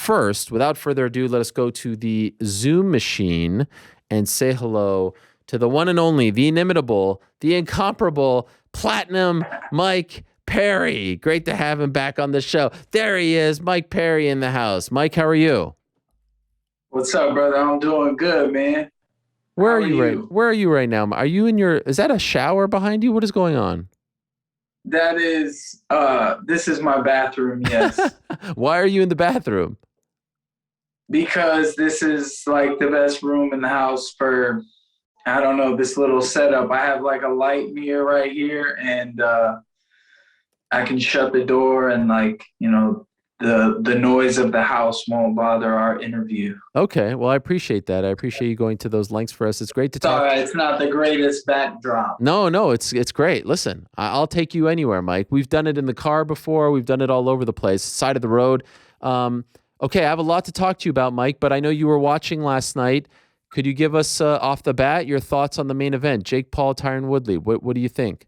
first, without further ado, let us go to the Zoom machine and say hello to the one and only, the inimitable, the incomparable, platinum Mike Perry. Great to have him back on the show. There he is, Mike Perry in the house. Mike, how are you? What's up, brother? I'm doing good, man. Where How are are you right? you? Where are you right now? Are you in your? Is that a shower behind you? What is going on? This is my bathroom, yes. Why are you in the bathroom? Because this is like the best room in the house for, I don't know, this little setup. I have like a light mirror right here and I can shut the door and the noise of the house won't bother our interview. Okay, well, I appreciate that. I appreciate you going to those lengths for us. It's great to talk. Sorry, it's not the greatest backdrop. No, it's great. Listen, I'll take you anywhere, Mike. We've done it in the car before. We've done it all over the place, side of the road. Okay, I have a lot to talk to you about, Mike, but I know you were watching last night. Could you give us off the bat your thoughts on the main event, Jake Paul, Tyron Woodley? What do you think?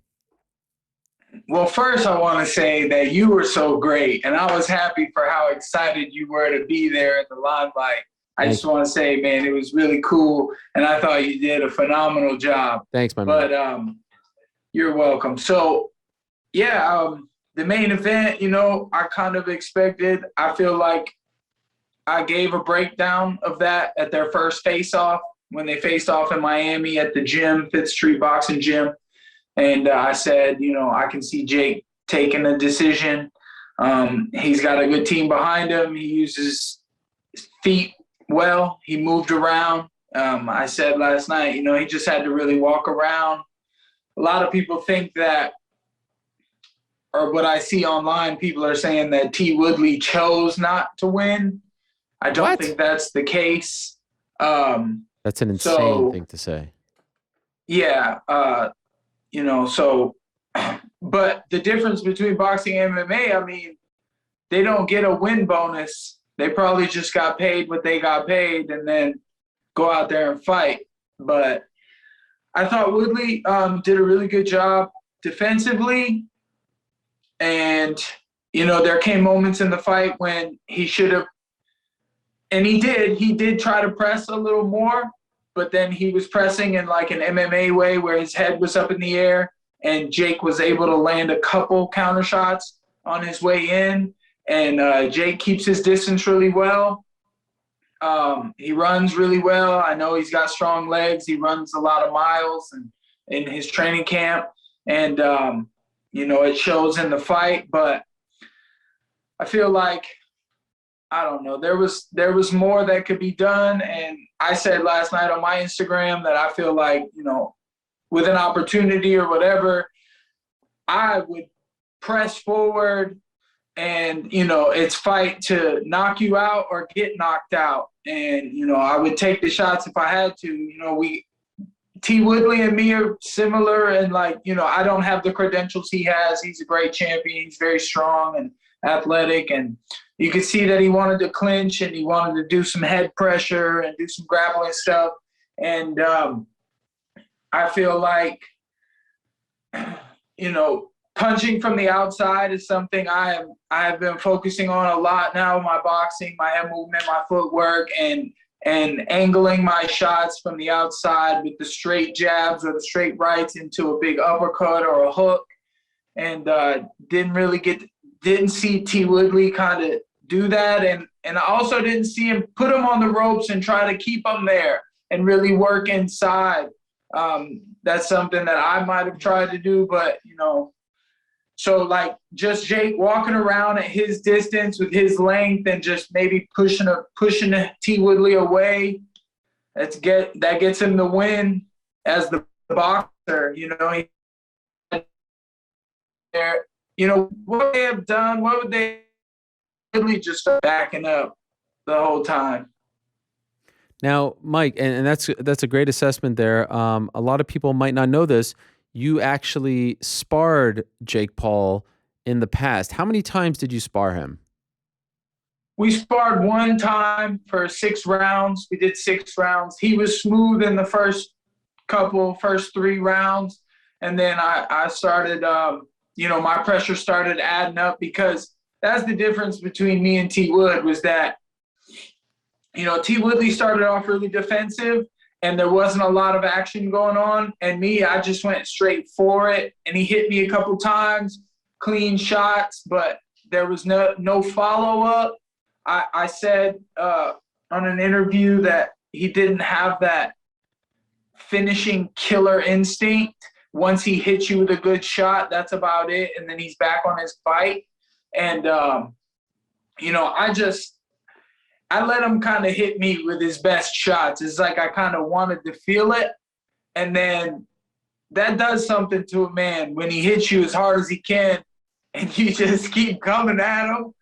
Well, first, I want to say that you were so great, and I was happy for how excited you were to be there in the limelight. I just want to say, man, it was really cool, and I thought you did a phenomenal job. Thanks, my man. But you're welcome. So, yeah, the main event, I kind of expected. I feel like I gave a breakdown of that at their first face-off when they faced off in Miami at the gym, Fifth Street Boxing Gym. And I said, I can see Jake taking a decision. He's got a good team behind him. He uses his feet well. He moved around. I said last night, he just had to really walk around. A lot of people think that, or what I see online, people are saying that T. Woodley chose not to win. I don't think that's the case. That's an insane thing to say. Yeah. But the difference between boxing and MMA, I mean, they don't get a win bonus. They probably just got paid what they got paid and then go out there and fight. But I thought Woodley did a really good job defensively. And, there came moments in the fight when he should have, and he did try to press a little more, but then he was pressing in like an MMA way where his head was up in the air and Jake was able to land a couple counter shots on his way in. And Jake keeps his distance really well. He runs really well. I know he's got strong legs. He runs a lot of miles in his training camp. And, it shows in the fight. But I feel like, I don't know, there was more that could be done. And I said last night on my Instagram that I feel like, with an opportunity or whatever, I would press forward and, it's fight to knock you out or get knocked out. And, I would take the shots if I had to. T. Woodley and me are similar and I don't have the credentials he has. He's a great champion. He's very strong and athletic, and you could see that he wanted to clinch and he wanted to do some head pressure and do some grappling stuff. And I feel like, punching from the outside is something I have been focusing on a lot now in my boxing, my head movement, my footwork, and angling my shots from the outside with the straight jabs or the straight rights into a big uppercut or a hook. And didn't see T. Woodley kind of do that. And I also didn't see him put him on the ropes and try to keep him there and really work inside. That's something that I might have tried to do, but, so just Jake walking around at his distance with his length and just maybe pushing T. Woodley away, that gets him the win as the boxer. What they have done, what would they really just start backing up the whole time? Now, Mike, and that's a great assessment there. A lot of people might not know this. You actually sparred Jake Paul in the past. How many times did you spar him? We sparred one time for 6 rounds. We did 6 rounds. He was smooth in the first 3 rounds. And then I started, my pressure started adding up because that's the difference between me and T. Wood was that T. Woodley started off really defensive and there wasn't a lot of action going on. And I just went straight for it. And he hit me a couple times, clean shots, but there was no follow-up. I said on an interview that he didn't have that finishing killer instinct. Once he hits you with a good shot, that's about it. And then he's back on his fight. And, I let him kind of hit me with his best shots. It's like I kind of wanted to feel it. And then that does something to a man when he hits you as hard as he can and you just keep coming at him.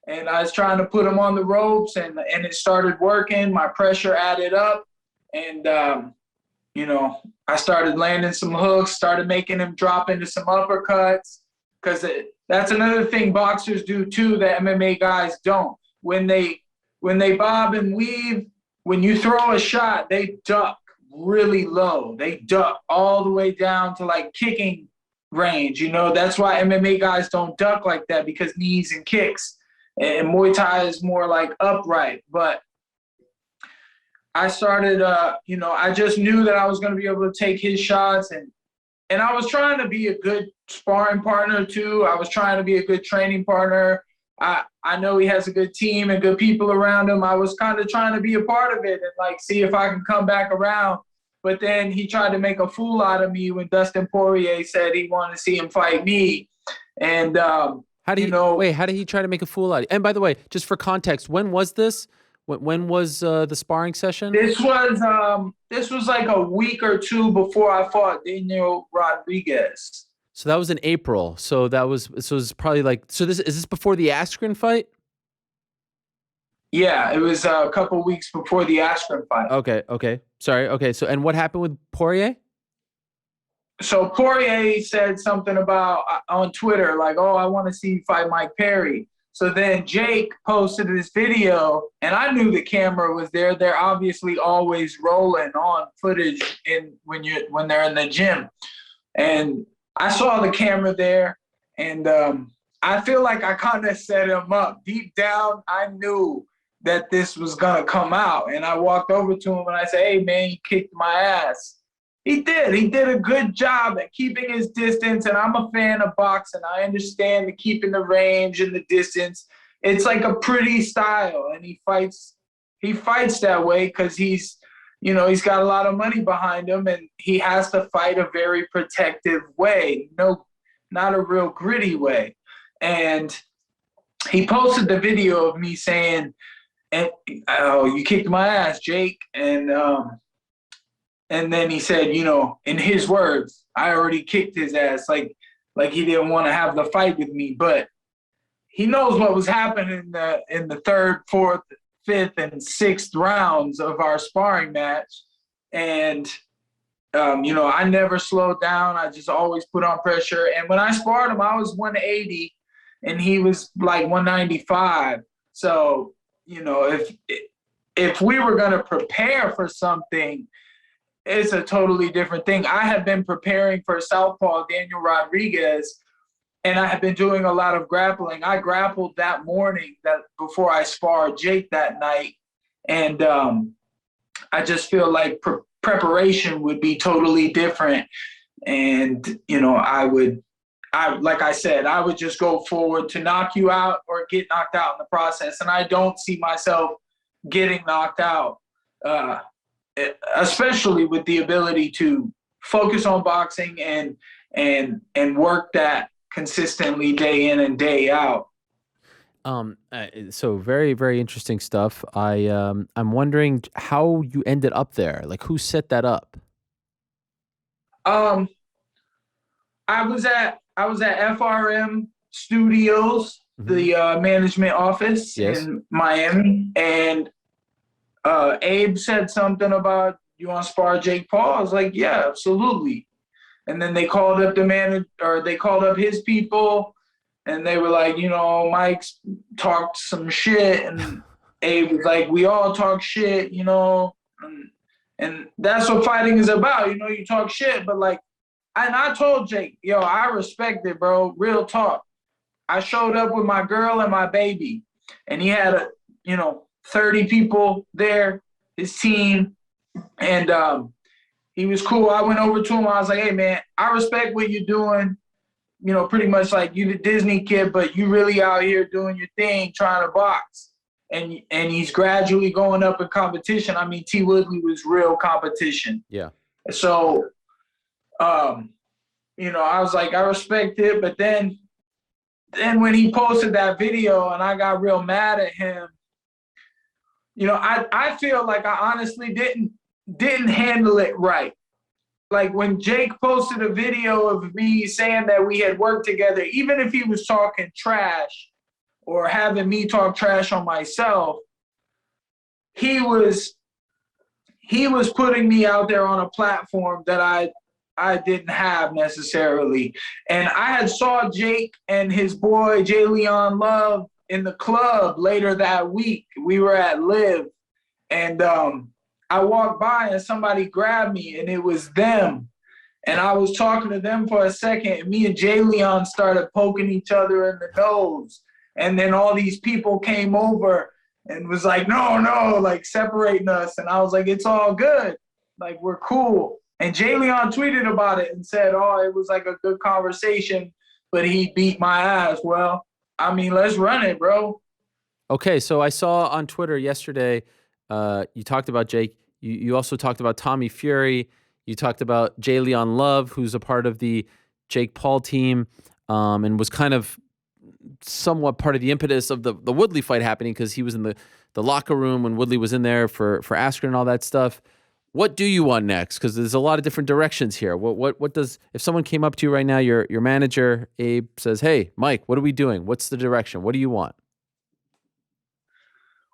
And I was trying to put him on the ropes and it started working. My pressure added up. And, I started landing some hooks, started making him drop into some uppercuts. Because that's another thing boxers do too that MMA guys don't. When they bob and weave, when you throw a shot, they duck really low. They duck all the way down to like kicking range. That's why MMA guys don't duck like that, because knees and kicks. And Muay Thai is more like upright. But I started, I just knew that I was going to be able to take his shots. And I was trying to be a good sparring partner too. I was trying to be a good training partner. I know he has a good team and good people around him. I was kind of trying to be a part of it and like see if I can come back around. But then he tried to make a fool out of me when Dustin Poirier said he wanted to see him fight me. And how did he try to make a fool out of you? And by the way, just for context, when was this? When was the sparring session? This was like a week or two before I fought Daniel Rodriguez. So that was in April. So it was probably like, is this before the Askren fight? Yeah, it was a couple weeks before the Askren fight. Okay. Sorry. Okay. So, and what happened with Poirier? So Poirier said something about on Twitter, like, "Oh, I want to see you fight Mike Perry." So then Jake posted this video, and I knew the camera was there. They're obviously always rolling on footage when they're in the gym, and I saw the camera there, and I feel like I kind of set him up. Deep down, I knew that this was going to come out. And I walked over to him and I said, "Hey, man, you kicked my ass." He did. He did a good job at keeping his distance, and I'm a fan of boxing. I understand the keeping the range and the distance. It's like a pretty style, and he fights that way because he's got a lot of money behind him, and he has to fight a very protective way. No, not a real gritty way. And he posted the video of me saying, "Oh, you kicked my ass, Jake." And then he said, in his words, I already kicked his ass, like he didn't want to have the fight with me. But he knows what was happening in the third, fourth, fifth, and sixth rounds of our sparring match. And, I never slowed down. I just always put on pressure. And when I sparred him, I was 180 and he was like 195. So, if we were going to prepare for something, it's a totally different thing. I have been preparing for Southpaw Daniel Rodriguez, and I have been doing a lot of grappling. I grappled that morning before I sparred Jake that night. And I just feel like preparation would be totally different. And, like I said, I would just go forward to knock you out or get knocked out in the process. And I don't see myself getting knocked out, especially with the ability to focus on boxing and work that consistently day in and day out. So very, very interesting stuff. I'm wondering how you ended up there. Like, who set that up? I was at FRM Studios, the management office in Miami, and Abe said something about, "You want to spar Jake Paul?" I was like, "Yeah, absolutely." And then they called up they called up his people, and they were like, Mike's talked some shit, and Abe was like, "We all talk shit, and that's what fighting is about. You talk shit, but like." And I told Jake, "Yo, I respect it, bro. Real talk. I showed up with my girl and my baby, and he had 30 people there, his team. And he was cool. I went over to him. I was like, hey, man, I respect what you're doing. You know, pretty much like you the Disney kid, but you really out here doing your thing, trying to box. And he's gradually going up in competition. I mean, T. Woodley was real competition. Yeah. So, you know, I was like, I respect it. But then when he posted that video and I got real mad at him, you know, I feel like I honestly didn't handle it right. Like when Jake posted a video of me saying that we had worked together, even if he was talking trash or having me talk trash on myself, he was putting me out there on a platform that I didn't have necessarily. And I had saw Jake and his boy Jay Leon Love in the club later that week. We were at Live, and I walked by and somebody grabbed me, and it was them. And I was talking to them for a second, and me and Jay Leon started poking each other in the nose. And then all these people came over and was like, no, like separating us. And I was like, it's all good. Like, we're cool. And Jay Leon tweeted about it and said, oh, it was like a good conversation, but he beat my ass. Well, I mean, let's run it, bro. Okay, so I saw on Twitter yesterday, you talked about Jake. You also talked about Tommy Fury. You talked about Jay Leon Love, who's a part of the Jake Paul team, and was kind of somewhat part of the impetus of the Woodley fight happening because he was in the locker room when Woodley was in there for Askren and all that stuff. What do you want next? Because there's a lot of different directions here. What does, if someone came up to you right now, your manager, Abe, says, hey, Mike, what are we doing? What's the direction? What do you want?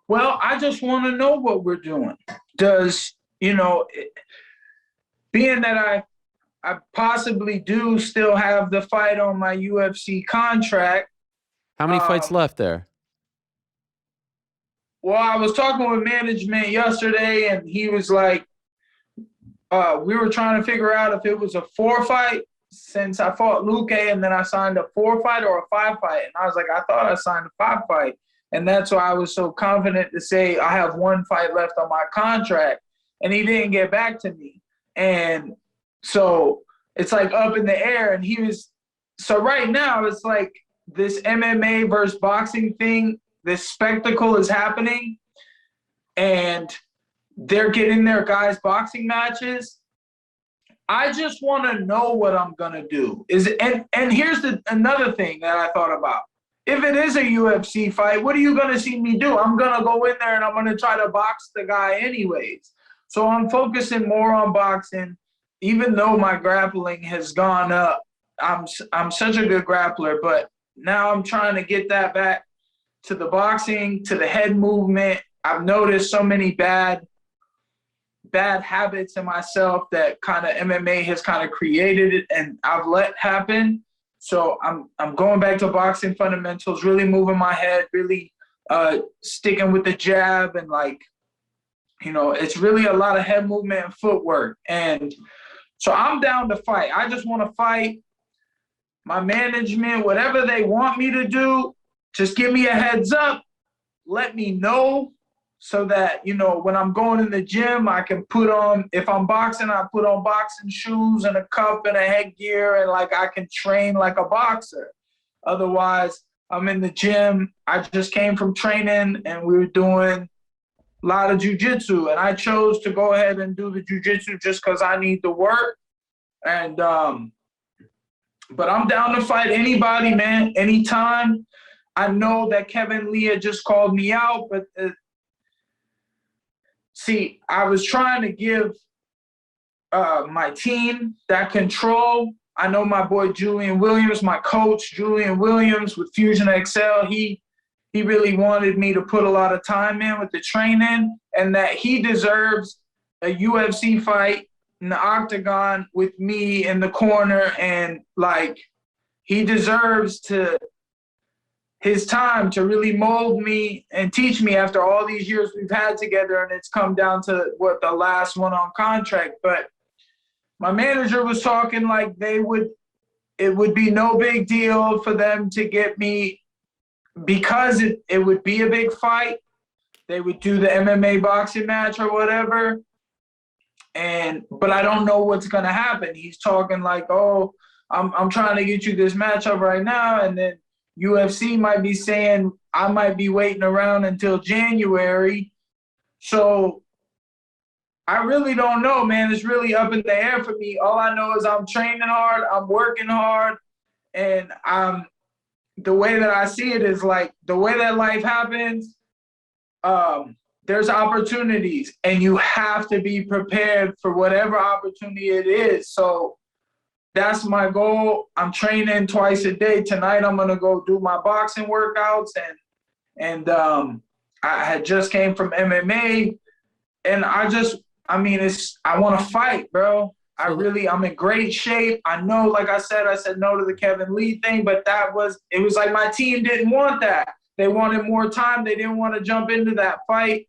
Well, I just want to know what we're doing. Does, you know, being that I possibly do still have the fight on my UFC contract. How many fights left there? Well, I was talking with management yesterday, and he was like, we were trying to figure out if it was a 4-fight since I fought Luque, and then I signed a 4-fight or a 5-fight. And I was like, I thought I signed a 5-fight. And that's why I was so confident to say I have 1 fight left on my contract. And he didn't get back to me. And so it's like up in the air. And so right now it's like this MMA versus boxing thing, this spectacle is happening. And they're getting their guys boxing matches. I just want to know what I'm going to do. And here's another thing that I thought about. If it is a UFC fight, what are you going to see me do? I'm going to go in there and I'm going to try to box the guy anyways. So I'm focusing more on boxing, even though my grappling has gone up. I'm such a good grappler, but now I'm trying to get that back to the boxing, to the head movement. I've noticed so many bad habits in myself that kind of MMA has kind of created it, and I've let happen. So I'm going back to boxing fundamentals, really moving my head, really sticking with the jab, and like, you know, it's really a lot of head movement and footwork. And so I'm down to fight. I just want to fight. My management, whatever they want me to do, just give me a heads up. Let me know so that, you know, when I'm going in the gym, I can put on, if I'm boxing, I put on boxing shoes and a cup and a headgear, and like I can train like a boxer. Otherwise, I'm in the gym. I just came from training and we were doing a lot of jiu-jitsu, and I chose to go ahead and do the jiu-jitsu just because I need the work. And but I'm down to fight anybody, man, anytime. I know that Kevin Leah just called me out, but see, I was trying to give my team that control. I know my boy Julian Williams, my coach Julian Williams with Fusion XL, he really wanted me to put a lot of time in with the training, and that he deserves a UFC fight in the octagon with me in the corner, and like he deserves his time to really mold me and teach me after all these years we've had together, and it's come down to what the last one on contract. But my manager was talking like it would be no big deal for them to get me, because it would be a big fight. they would do the MMA boxing match or whatever. But I don't know what's gonna happen. He's talking like, oh, I'm trying to get you this matchup right now, and then UFC might be saying I might be waiting around until January. So I really don't know, man. It's really up in the air for me. All I know is I'm training hard, I'm working hard, and the way that I see it is like the way that life happens. There's opportunities, and you have to be prepared for whatever opportunity it is. So that's my goal. I'm training twice a day. Tonight I'm gonna go do my boxing workouts, and I had just came from MMA, and I want to fight, bro. I'm in great shape. I know, like I said no to the Kevin Lee thing, but it was like my team didn't want that. They wanted more time. They didn't want to jump into that fight.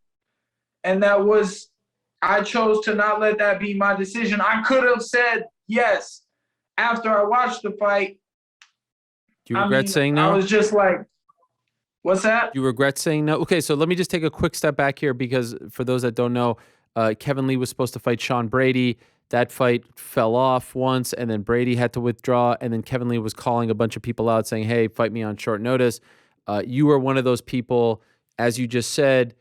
And I chose to not let that be my decision. I could have said yes after I watched the fight. Do you regret saying no? I was just like, what's that? Do you regret saying no? Okay, so let me just take a quick step back here, because for those that don't know, Kevin Lee was supposed to fight Sean Brady. That fight fell off once, and then Brady had to withdraw, and then Kevin Lee was calling a bunch of people out saying, hey, fight me on short notice. You were one of those people, as you just said.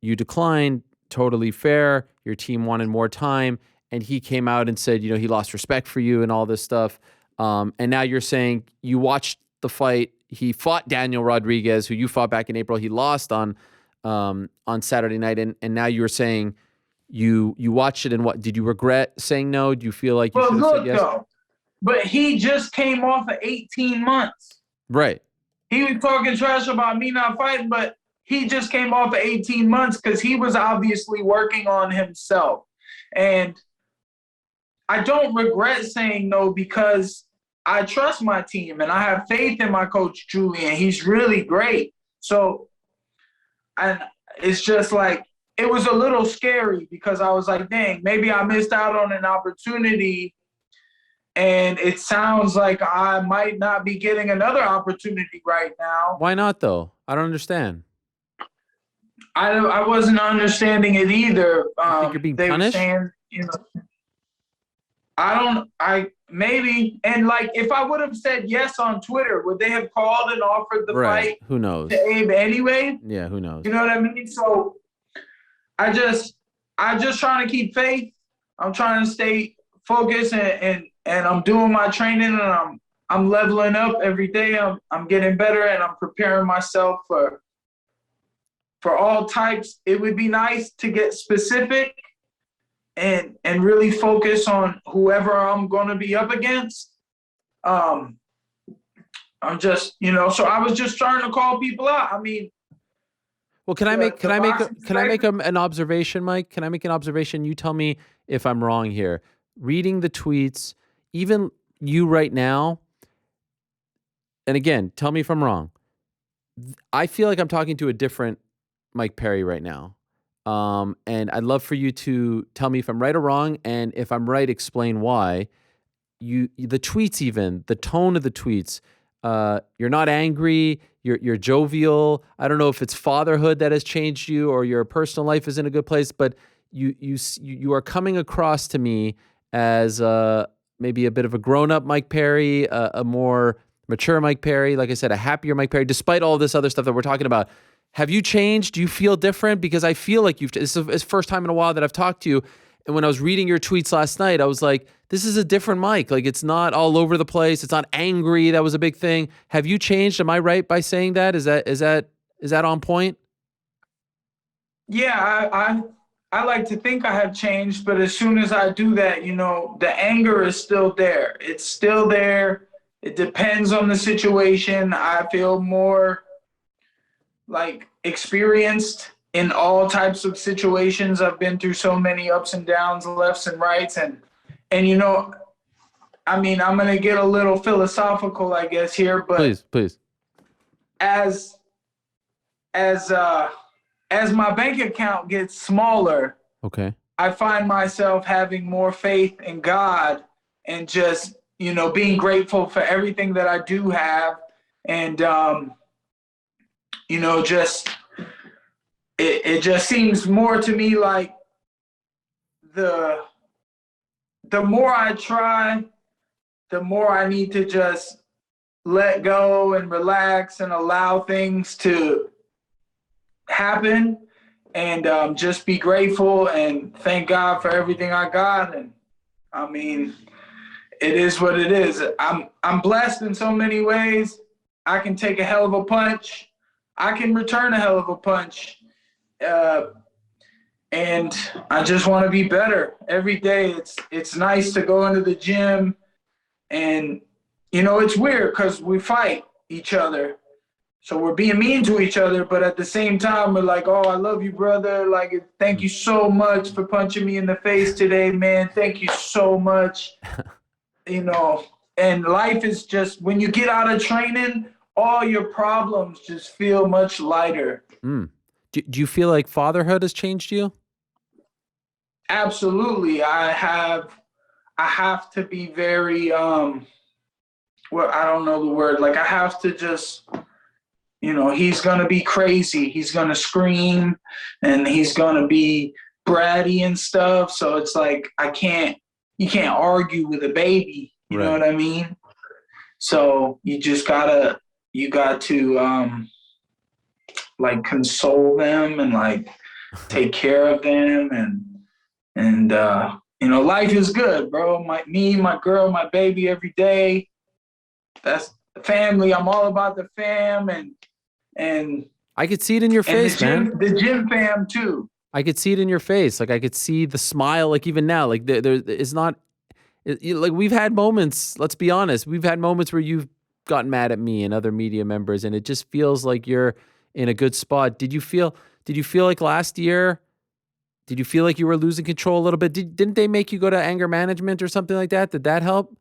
You declined, totally fair. Your team wanted more time, and he came out and said, he lost respect for you and all this stuff. And now you're saying you watched the fight. He fought Daniel Rodriguez, who you fought back in April. He lost on Saturday night, and now you're saying you watched it, and what did you regret saying no? Do you feel like you should have said yes? Though, but he just came off of 18 months. Right. He was talking trash about me not fighting, but he just came off of 18 months because he was obviously working on himself. And I don't regret saying no because I trust my team and I have faith in my coach, Julian. He's really great. So, and it's just like, it was a little scary because I was like, dang, maybe I missed out on an opportunity. And it sounds like I might not be getting another opportunity right now. Why not, though? I don't understand. I wasn't understanding it either. You think you're being punished? Were saying, maybe. And like, if I would have said yes on Twitter, would they have called and offered the fight? Who knows? To Abe anyway? Yeah, who knows? You know what I mean? So I'm just trying to keep faith. I'm trying to stay focused and I'm doing my training and I'm leveling up every day. I'm getting better and I'm preparing myself for all types. It would be nice to get specific and really focus on whoever I'm going to be up against. I'm just, so I was just trying to call people out. I mean, well, can I make an observation, Mike? Can I make an observation? You tell me if I'm wrong here. Reading the tweets, even you right now, and again, tell me if I'm wrong. I feel like I'm talking to a different Mike Perry right now. And I'd love for you to tell me if I'm right or wrong, and if I'm right, explain why. The tweets, even the tone of the tweets, you're not angry, you're jovial. I don't know if it's fatherhood that has changed you or your personal life is in a good place, but you are coming across to me as maybe a bit of a grown-up Mike Perry, a more mature Mike Perry, like I said, a happier Mike Perry, despite all this other stuff that we're talking about. Have you changed? Do you feel different? Because I feel like this is the first time in a while that I've talked to you. And when I was reading your tweets last night, I was like, this is a different Mike. Like, it's not all over the place. It's not angry. That was a big thing. Have you changed? Am I right by saying that? Is that on point? Yeah, I like to think I have changed, but as soon as I do that, the anger is still there. It's still there. It depends on the situation. I feel more like experienced in all types of situations. I've been through so many ups and downs, lefts and rights. And I mean, I'm going to get a little philosophical, I guess, here, but please. As my bank account gets smaller, okay, I find myself having more faith in God and just, being grateful for everything that I do have. And, just it just seems more to me like the more I try, the more I need to just let go and relax and allow things to happen, and just be grateful and thank God for everything I got. And I mean, it is what it is. I'm blessed in so many ways. I can take a hell of a punch. I can return a hell of a punch. And I just want to be better every day. It's nice to go into the gym, and it's weird because we fight each other. So we're being mean to each other, but at the same time, we're like, oh, I love you, brother. Like, thank you so much for punching me in the face today, man. Thank you so much. And life is just, when you get out of training, all your problems just feel much lighter. Do you feel like fatherhood has changed you? Absolutely. I have to be very, well, I don't know the word. Like, I have to just, he's going to be crazy. He's going to scream and he's going to be bratty and stuff. So it's like, you can't argue with a baby. You know what I mean? So you just you got to, like, console them and, like, take care of them. And life is good, bro. My girl, my baby every day. That's the family. I'm all about the fam, and I could see it in your face, man. The gym fam too. I could see it in your face. Like, I could see the smile. Like, even now, like there is not. Like, we've had moments. Let's be honest. We've had moments where you've gotten mad at me and other media members, and it just feels like you're in a good spot. Did you feel like last year? Did you feel like you were losing control a little bit? Didn't they make you go to anger management or something like that? Did that help?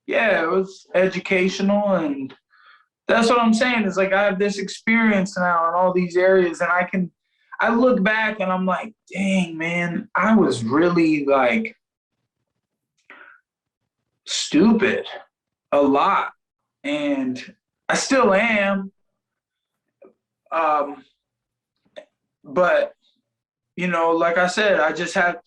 Yeah, it was educational, and that's what I'm saying. Is like, I have this experience now in all these areas, and I look back and I'm like, dang, man, I was really, like, stupid a lot, and I still am. But like I said,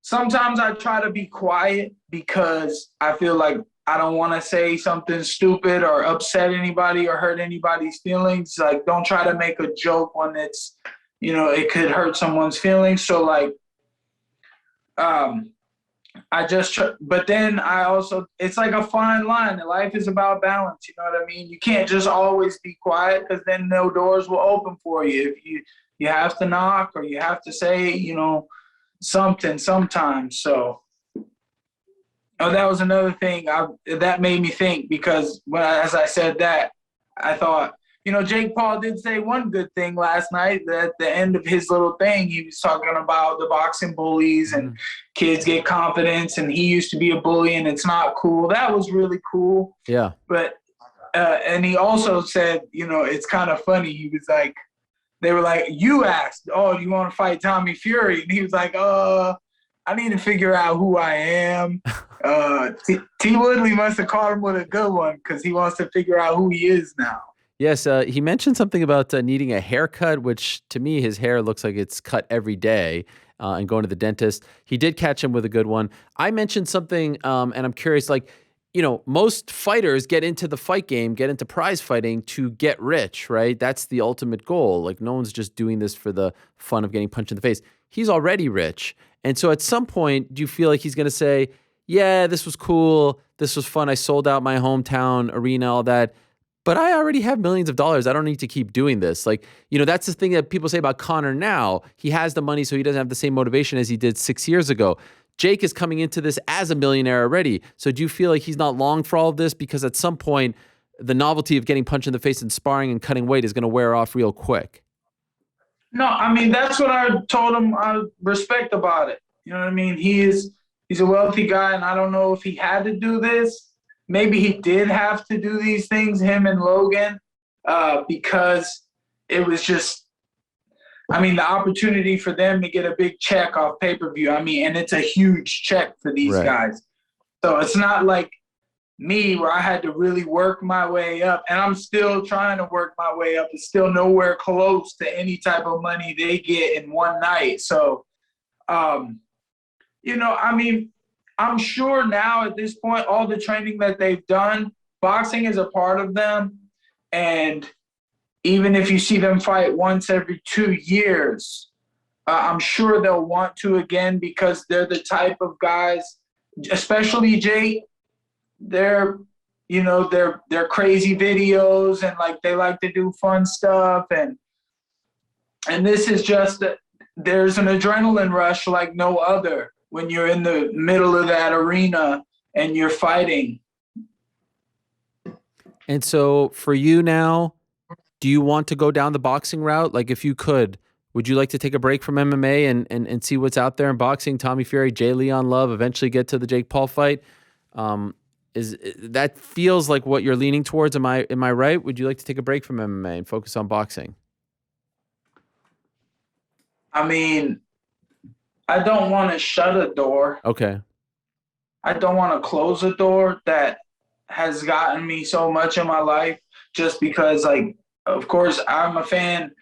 sometimes I try to be quiet because I feel like I don't want to say something stupid or upset anybody or hurt anybody's feelings. Like, don't try to make a joke when it's, it could hurt someone's feelings. So, like, but then I also, it's like a fine line. Life is about balance. You know what I mean? You can't just always be quiet, because then no doors will open for you. If you have to knock, or you have to say, something sometimes. So, that was another thing that made me think, because as I said that, I thought, Jake Paul did say one good thing last night. That at the end of his little thing, he was talking about the boxing bullies and kids get confidence, and he used to be a bully and it's not cool. That was really cool. Yeah. But and he also said, it's kind of funny. He was like, they were like, you asked, oh, do you want to fight Tommy Fury? And he was like, I need to figure out who I am. T. Woodley must have caught him with a good one, because he wants to figure out who he is now. Yes, he mentioned something about needing a haircut, which to me, his hair looks like it's cut every day, and going to the dentist. He did catch him with a good one. I mentioned something, and I'm curious, like, most fighters get into the fight game, get into prize fighting to get rich, right? That's the ultimate goal. Like, no one's just doing this for the fun of getting punched in the face. He's already rich. And so at some point, do you feel like he's going to say, yeah, this was cool, this was fun, I sold out my hometown arena, all that, but I already have millions of dollars. I don't need to keep doing this. Like, that's the thing that people say about Conor now. He has the money, so he doesn't have the same motivation as he did 6 years ago. Jake is coming into this as a millionaire already. So do you feel like he's not long for all of this? Because at some point, the novelty of getting punched in the face and sparring and cutting weight is going to wear off real quick. No, I mean, that's what I told him I respect about it. You know what I mean? He's a wealthy guy, and I don't know if he had to do this. Maybe he did have to do these things, him and Logan, because it was just, the opportunity for them to get a big check off pay-per-view. And it's a huge check for these guys. So it's not like me where I had to really work my way up, and I'm still trying to work my way up. It's still nowhere close to any type of money they get in one night. So, I mean, I'm sure now at this point, all the training that they've done, boxing is a part of them. And even if you see them fight once every 2 years, I'm sure they'll want to again, because they're the type of guys, especially Jake. They're crazy videos, and like they like to do fun stuff, and this is just there's an adrenaline rush like no other when you're in the middle of that arena and you're fighting. And so for you now, do you want to go down the boxing route? Like, if you could, would you like to take a break from MMA and see what's out there in boxing? Tommy Fury, Jay Leon Love, eventually get to the Jake Paul fight. Is that feels like what you're leaning towards? Am I right? Would you like to take a break from MMA and focus on boxing? I mean, I don't want to shut a door. Okay. I don't want to close a door that has gotten me so much in my life, just because, like, of course, I'm a fan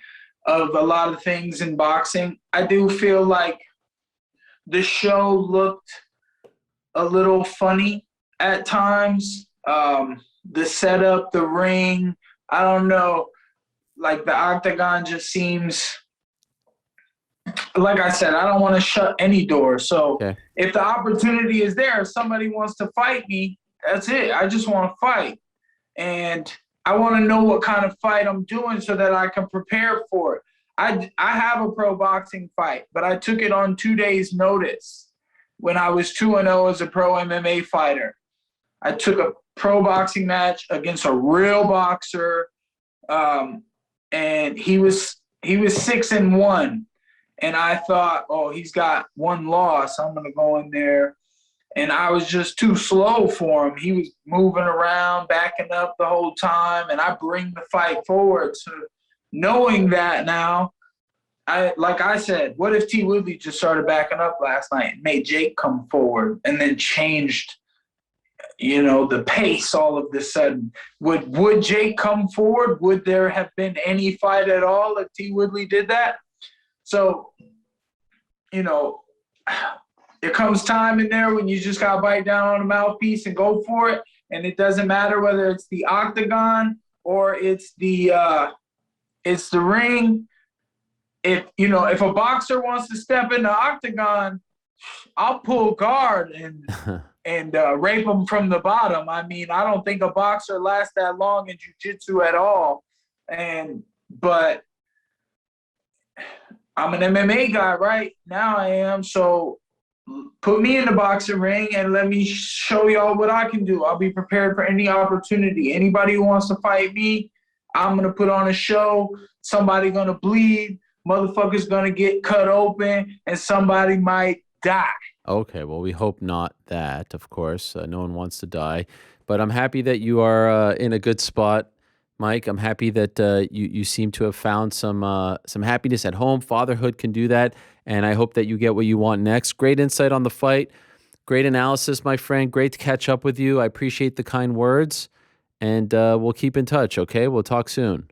of a lot of things in boxing. I do feel like the show looked a little funny at times. The setup, the ring, I don't know. Like, the octagon just seems, like I said, I don't want to shut any door. So if the opportunity is there, if somebody wants to fight me, that's it. I just want to fight. And I want to know what kind of fight I'm doing so that I can prepare for it. I have a pro boxing fight, but I took it on 2 days' notice when I was 2-0 as a pro MMA fighter. I took a pro boxing match against a real boxer, and he was 6-1. And I thought, oh, he's got one loss. I'm going to go in there. And I was just too slow for him. He was moving around, backing up the whole time, and I bring the fight forward. So knowing that now, like I said, what if T. Woodley just started backing up last night and made Jake come forward and then changed, the pace all of a sudden? Would Jake come forward? Would there have been any fight at all if T. Woodley did that? So, there comes time in there when you just got to bite down on a mouthpiece and go for it. And it doesn't matter whether it's the octagon or it's the ring. If a boxer wants to step in the octagon, I'll pull guard and rape him from the bottom. I mean, I don't think a boxer lasts that long in jiu-jitsu at all. But I'm an MMA guy right now. I am. So put me in the boxing ring and let me show y'all what I can do. I'll be prepared for any opportunity. Anybody who wants to fight me, I'm going to put on a show. Somebody going to bleed. Motherfucker's going to get cut open, and somebody might die. Okay, well, we hope not that, of course. No one wants to die. But I'm happy that you are in a good spot, Mike. I'm happy that you seem to have found some happiness at home. Fatherhood can do that, and I hope that you get what you want next. Great insight on the fight. Great analysis, my friend. Great to catch up with you. I appreciate the kind words, and we'll keep in touch, okay? We'll talk soon.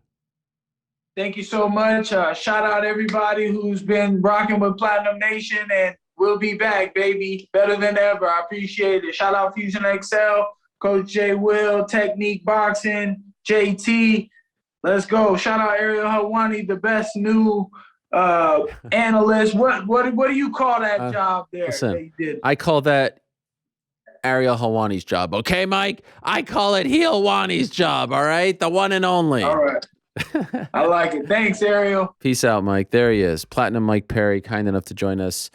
Thank you so much. Shout out everybody who's been rocking with Platinum Nation, and we'll be back, baby. Better than ever. I appreciate it. Shout out Fusion XL, Coach J. Will, Technique Boxing, JT. Let's go. Shout out Ariel Helwani, the best new analyst. What do you call that job there? Listen, I call that Ariel Helwani's job. Okay, Mike? I call it Helwani's job, all right? The one and only. All right. I like it. Thanks, Ariel. Peace out, Mike. There he is. Platinum Mike Perry, kind enough to join us